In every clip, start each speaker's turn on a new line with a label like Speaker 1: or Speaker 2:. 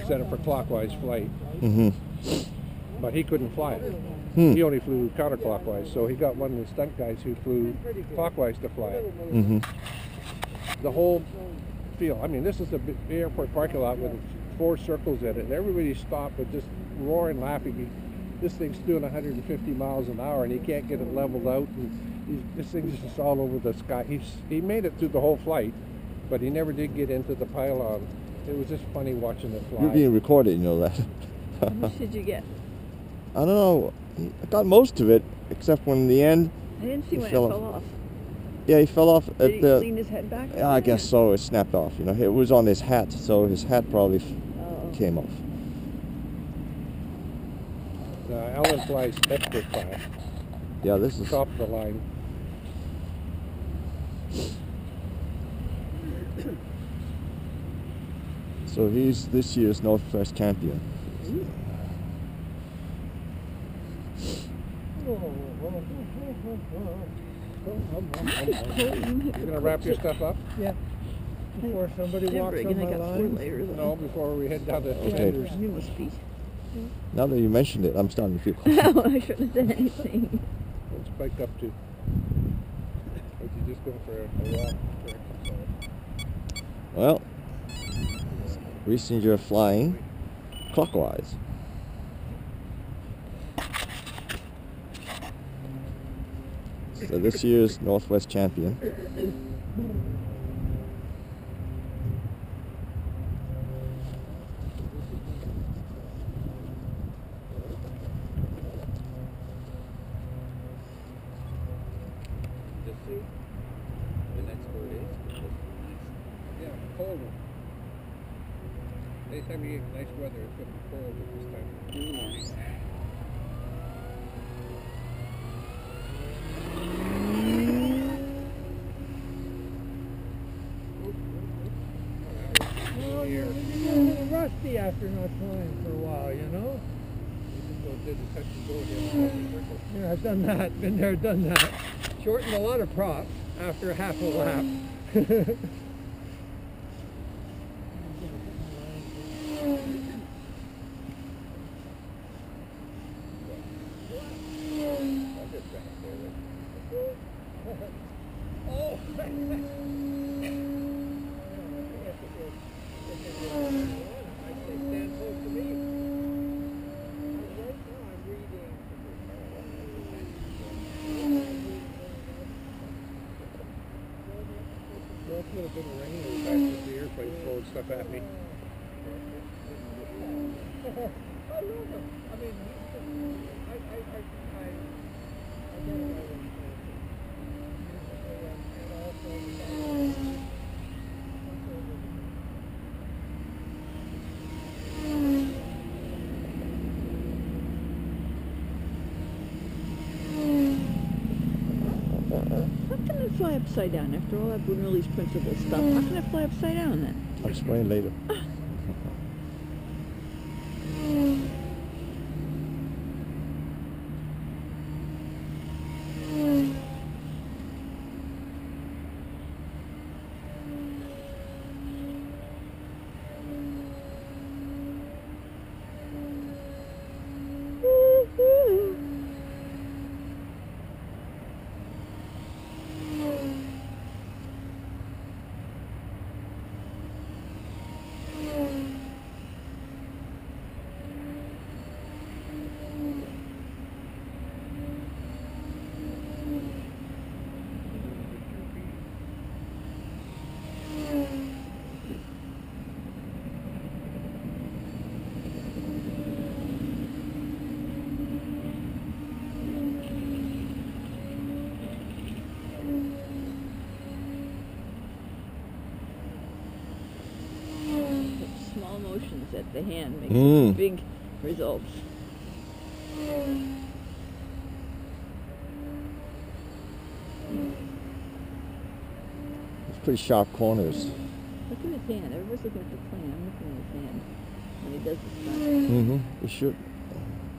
Speaker 1: set up for clockwise flight,
Speaker 2: Mm-hmm.
Speaker 1: but he couldn't fly it.
Speaker 2: Hmm.
Speaker 1: He only flew counterclockwise, so he got one of the stunt guys who flew clockwise to fly it.
Speaker 2: Mm-hmm.
Speaker 1: The whole field. I mean, this is the airport parking lot with 4 circles in it, and everybody stopped and just roaring, laughing. This thing's doing 150 miles an hour, and he can't get it leveled out. And this thing's just all over the sky. He made it through the whole flight, but he never did get into the pylon. It was just funny watching it fly.
Speaker 2: You're being recorded, you know that.
Speaker 3: How much did you get?
Speaker 2: I don't know. I got most of it, except when in the end.
Speaker 3: I didn't see
Speaker 2: He
Speaker 3: when
Speaker 2: fell
Speaker 3: it fell off.
Speaker 2: Yeah, he fell off
Speaker 3: Did
Speaker 2: at
Speaker 3: he
Speaker 2: the.
Speaker 3: lean his head back?
Speaker 2: Yeah, I guess so. It snapped off. You know, it was on his hat, so his hat probably
Speaker 3: Oh.
Speaker 2: came off.
Speaker 1: Alan flies extra class,
Speaker 2: Yeah, this is.
Speaker 1: top of the line.
Speaker 2: So he's this year's Northwest champion.
Speaker 1: You gonna wrap your stuff up?
Speaker 4: Yeah. Before somebody
Speaker 3: Jim
Speaker 4: walks
Speaker 3: Reagan,
Speaker 4: on
Speaker 3: I
Speaker 4: my
Speaker 3: got 4
Speaker 4: line.
Speaker 3: layers of
Speaker 1: No, before we head down to
Speaker 2: Okay.
Speaker 1: Sanders.
Speaker 3: You must be.
Speaker 2: Now that you mentioned it, I'm starting to feel.
Speaker 3: No, I shouldn't have said anything.
Speaker 1: What's spiked up to? Or you just go for a walk? For exercise?
Speaker 2: Well, recently you're flying clockwise. So this year's Northwest champion.
Speaker 1: Yeah, cold one. Anytime you get nice weather, it's going to be cold at this time in the morning.
Speaker 4: Well, you're getting a little rusty after not flying for a while, you know?
Speaker 1: Did the touch and go again.
Speaker 4: Yeah, I've done that. Been there, done that. Shortened a lot of props after half a lap.
Speaker 1: Well, it's a little bit of rain in the back of the airplane throwing stuff at me.
Speaker 3: How can it fly upside down after all that Bernoulli's principle stuff? How can it fly upside down then?
Speaker 2: I'll explain later.
Speaker 3: Small motions at the hand make
Speaker 2: Mm.
Speaker 3: big results.
Speaker 2: It's pretty sharp corners.
Speaker 3: Look at his hand. Everybody's looking at the plane. I'm looking at his hand when he does the stunt.
Speaker 2: Mm-hmm. You should.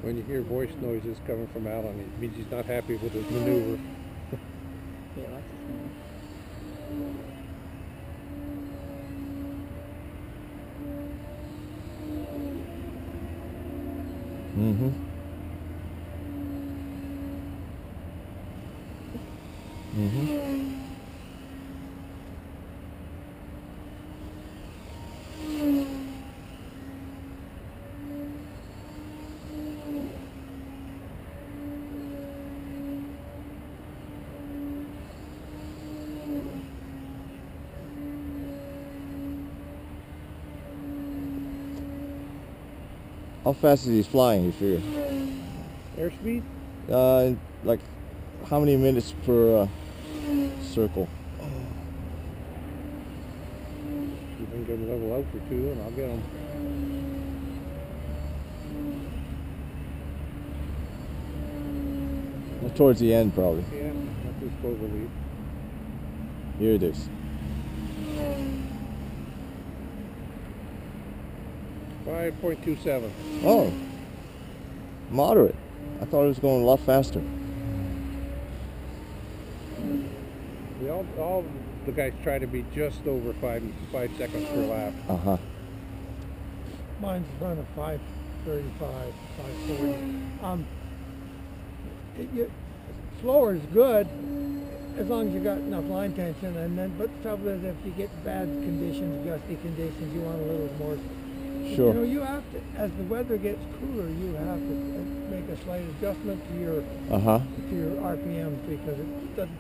Speaker 1: When you hear voice noises coming from Alan, it means he's not happy with his maneuver.
Speaker 3: Yeah, watch his hand.
Speaker 2: Mm-hmm. Mm-hmm. How fast is he flying, you figure?
Speaker 1: Airspeed?
Speaker 2: Like how many minutes per circle?
Speaker 1: You can give him a level out for 2 and I'll get him.
Speaker 2: Towards the end, probably.
Speaker 1: Yeah, not too slow to leave.
Speaker 2: Here it is.
Speaker 1: 5.27.
Speaker 2: Oh, moderate. I thought it was going a lot faster.
Speaker 1: All the guys try to be just over 5 seconds per lap.
Speaker 2: Uh-huh.
Speaker 4: Mine's running 5:35, 5:40. Slower is good as long as you got enough line tension, and then. But the trouble is, if you get bad conditions, gusty conditions, you want a little more.
Speaker 2: Sure.
Speaker 4: You know, you have to, as the weather gets cooler, you have to make a slight adjustment to your RPMs because it doesn't.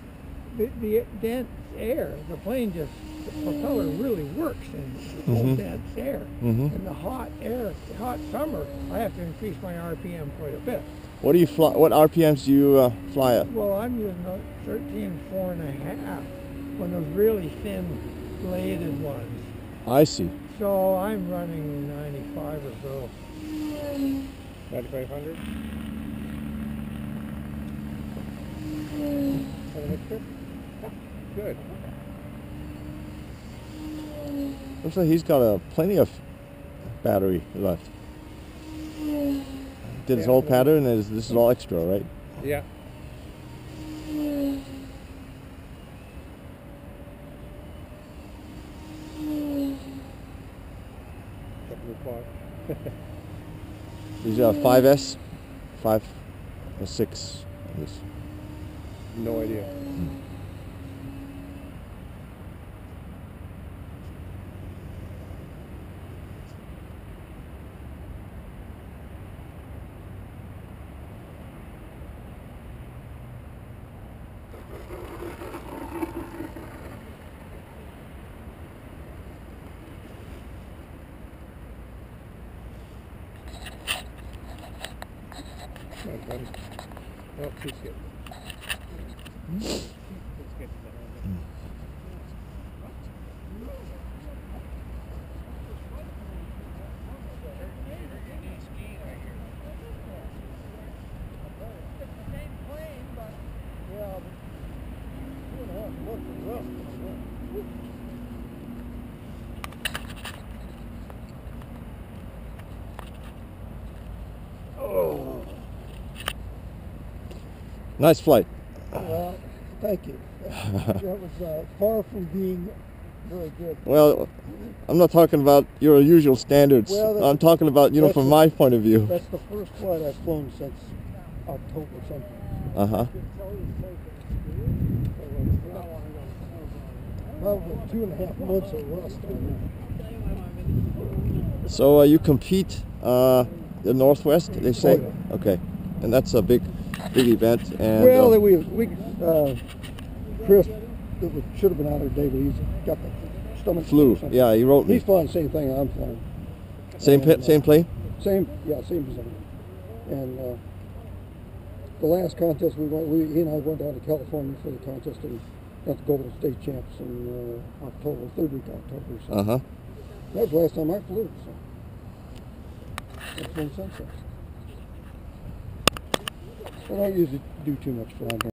Speaker 4: The dense air, the plane just, the propeller really works in cold, dense air. In the hot air, the hot summer, I have to increase my RPM quite a bit.
Speaker 2: What do you fly? What RPMs do you fly at?
Speaker 4: Well, I'm using a 13.4.5, one of those really thin bladed ones.
Speaker 2: I see.
Speaker 4: So I'm running 95 or so.
Speaker 1: 9,500? Good.
Speaker 2: Looks like he's got plenty of battery left. Did his whole pattern, and this is all extra, right?
Speaker 1: Yeah. Couple of clock.
Speaker 2: These are 5S, 5 or 6. Yes.
Speaker 1: No idea. Oh, she's good. Let's get to Oh.
Speaker 2: Nice flight.
Speaker 4: Thank you. That was far from being very good.
Speaker 2: Well, I'm not talking about your usual standards.
Speaker 4: Well,
Speaker 2: I'm talking about, you know, from my point of view.
Speaker 4: That's the first flight I've flown since October something.
Speaker 2: Uh-huh.
Speaker 4: Probably 2.5 months of rust on that.
Speaker 2: So you compete the Northwest, they say?
Speaker 4: Oh, yeah.
Speaker 2: Okay. And that's a big event. And
Speaker 4: Well, Chris, should have been out there today, but he's got the stomach
Speaker 2: flu.
Speaker 4: or something.
Speaker 2: Yeah, he wrote me.
Speaker 4: He's flying the same thing I'm flying.
Speaker 2: Same plane?
Speaker 4: Same design. And the last contest he and I went down to California for the contest and got the Golden State Champs in October, third week of October. So
Speaker 2: Uh-huh.
Speaker 4: that was the last time I flew. So that's been since then. I don't usually do too much flying.